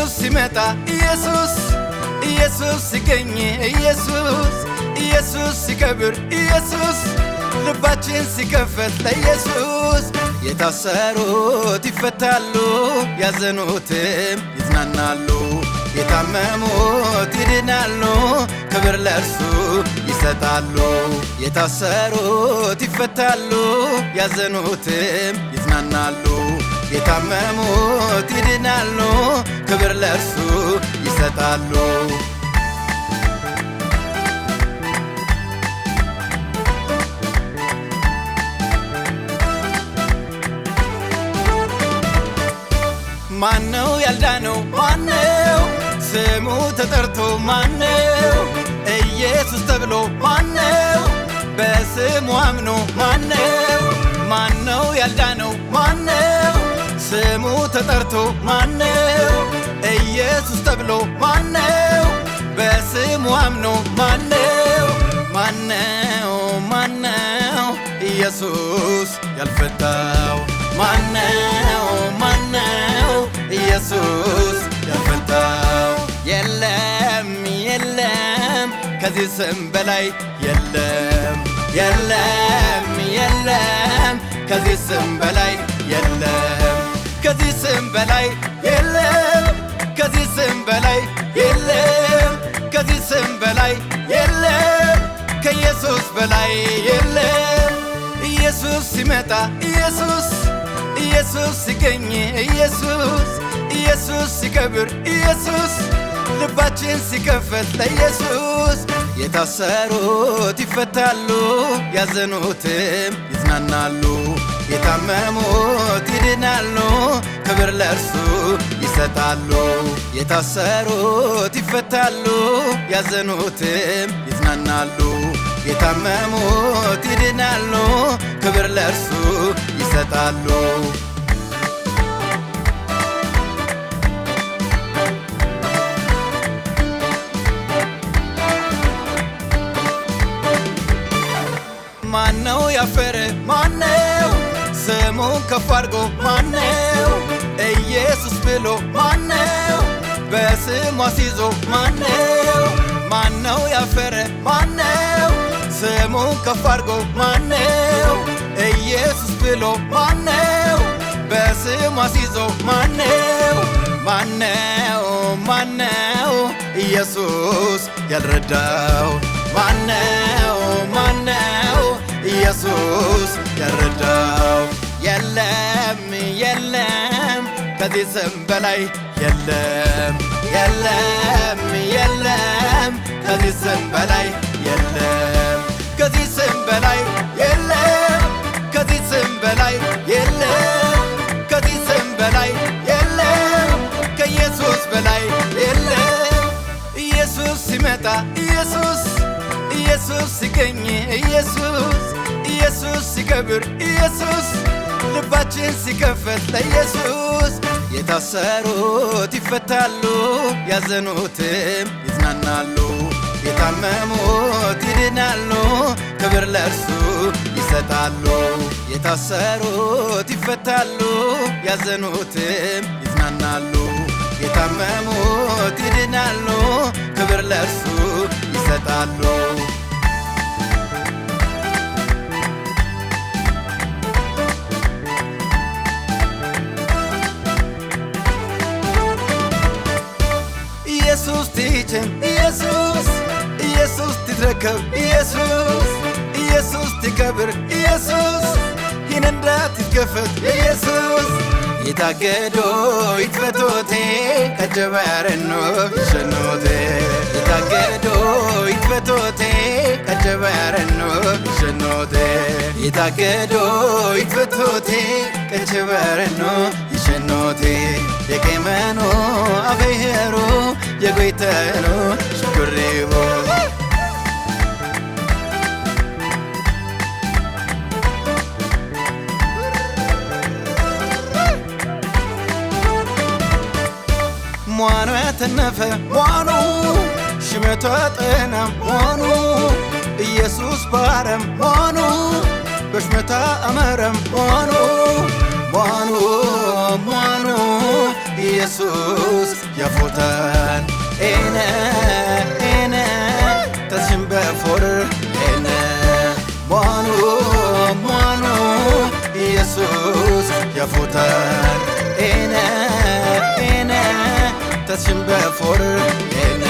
ኢየሱስ ሲመጣ ኢየሱስ ሲገኝ ኢየሱስ ሲከብር ልባችን ሲከፈት ለኢየሱስ የታሰሩት ይፈታሉ ያዘኑትም ይጽናናሉ የታመሙት ይድናሉ ክብር ለእርሱ ይሰጣሉ የታሰሩት ይፈታሉ ያዘኑትም ይጽናናሉ የታመሙት ይድናሉ ክብር ለእርሱ ይሰጣሉ ማነው ያልዳነው ማነው ስሙ ተጠርቶ ማነው ኢየሱስ ተብሎ ማነው በስሙ አምኖ ማነው ያልዳነው ማነው ስሙ ተጠርቶ ማነው ኢየሱስ ተብሎ ማነው በስሙ አምኖ ማነው ኢየሱስ ያልፈታው ማነው ኢየሱስ ያልፈታው የለም ከዚህ ስም በላይ የለም ከዚህ ስም በላይ የለም ከዚህ ስም በላይ የለም ከዚህ ስም በላይ የለም ከዚህ ስም በላይ የለም ከኢየሱስ በላይ የለም ኢየሱስ ሲመጣ ኢየሱስ ሲገኝ ኢየሱስ ሲከብር ልባችን ሲከፈት ለኢየሱስ የታሰሩት ይፈታሉ ያዘኑትም ይጽናናሉ የታመሙት ይድናሉ ክብር ለእርሱ ይሰጣሉ የታሰሩት ይፈታሉ ያዘኑትም ይጽናናሉ የታመሙት ይድናሉ ክብር ለእርሱ ይሰጣሉ ማነው ያፈረ ማነው ስሙን ከፍ አድርጎ ማነው ኢየሱስ ብሎ ማነው በስሙ አስይዞ ማነው ያፈረ ማነው ስሙን ከፍ አድርጎ ማነው ኢየሱስ ብሎ ማነው በስሙ አስይዞ ማነው ኢየሱስ ያልረዳው ማነው ኢየሱስ ያልረዳው የለም ከዚህ ስም በላይ የለም ከዚህ ስም በላይ የለም ከዚህ ስም በላይ የለም ከዚህ ስም በላይ የለም ከዚህ ስም በላይ የለም ከኢየሱስ በላይ የለም ኢየሱስ ሲመጣ ኢየሱስ ሲገኝ ኢየሱስ ሲከብር ልባችን ሲከፈት ለኢየሱስ የታሰሩት ይፈታሉ ያዘኑትም ይጽናናሉ የታመሙት ይድናሉ ክብር ለእርሱ ይሰጣሉ የታሰሩት ይፈታሉ ያዘኑትም ይጽናናሉ የታመሙት ይድናሉ ክብር ለእርሱ ይሰጣሉ ኢየሱስ ትይችን ኢየሱስ ትረከብ ኢየሱስ ትከብር ይነንዳት ይትከፈት ኢየሱስ የታገዶ ይትፈቶቴ ከጀባረኖ ሸኖቴ የታገዶ ይትፈቶቴ ከጀባረኖ ሸኖቴ የታገዶ ይትፈቶቴ ከጀባረኖ ሸኖቴ የቀመኖ አፈሄሮ የጎይተኖ ሽኩሬቦ ሟኖ ያተነፈ ሟኖ ሽመቷ ጠና ሟኖ ኢየሱስ ባረም ሟኖ በሽመታ አመረም ሟኖ ኢየሱስ ያፎታን ኤነ ተስንበፎር ኤነ ሟኑ ኢየሱስ ያፎታን ኤነ ተስንበፎር ኤነ